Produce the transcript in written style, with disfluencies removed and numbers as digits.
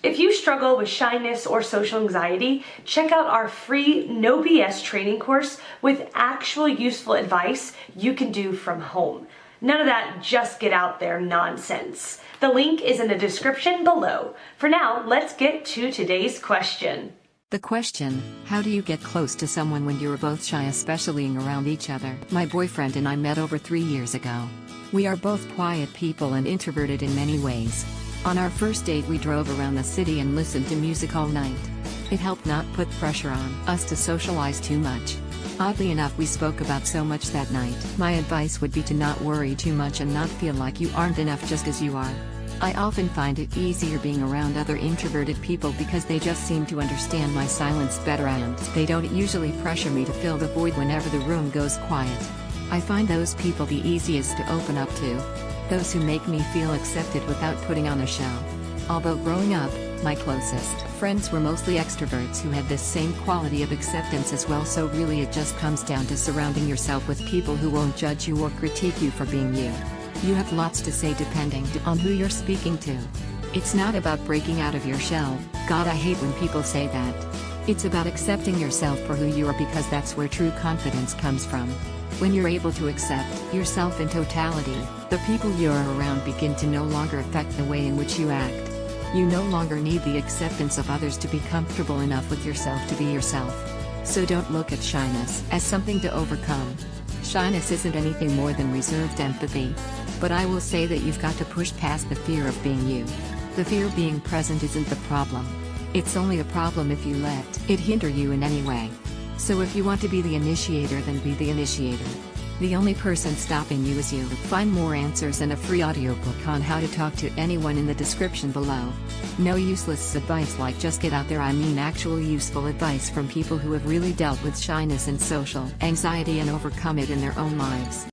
If you struggle with shyness or social anxiety, check out our free No BS training course with actual useful advice you can do from home. None of that just get out there nonsense. The link is in the description below. For now, let's get to today's question. The question, how do you get close to someone when you're both shy, especially around each other? My boyfriend and I met over 3 years ago. We are both quiet people and introverted in many ways. On our first date we drove around the city and listened to music all night. It helped not put pressure on us to socialize too much. Oddly enough, we spoke about so much that night. My advice would be to not worry too much and not feel like you aren't enough just as you are. I often find it easier being around other introverted people because they just seem to understand my silence better and they don't usually pressure me to fill the void whenever the room goes quiet. I find those people the easiest to open up to. Those who make me feel accepted without putting on a show. Although growing up, my closest friends were mostly extroverts who had this same quality of acceptance as well, so really it just comes down to surrounding yourself with people who won't judge you or critique you for being you. You have lots to say depending on who you're speaking to. It's not about breaking out of your shell. God, I hate when people say that. It's about accepting yourself for who you are, because that's where true confidence comes from. When you're able to accept yourself in totality, the people you're around begin to no longer affect the way in which you act. You no longer need the acceptance of others to be comfortable enough with yourself to be yourself. So don't look at shyness as something to overcome. Shyness isn't anything more than reserved empathy. But I will say that you've got to push past the fear of being you. The fear of being present isn't the problem. It's only a problem if you let it hinder you in any way. So if you want to be the initiator, then be the initiator. The only person stopping you is you. Find more answers and a free audiobook on how to talk to anyone in the description below. No useless advice like just get out there. I mean actual useful advice from people who have really dealt with shyness and social anxiety and overcome it in their own lives.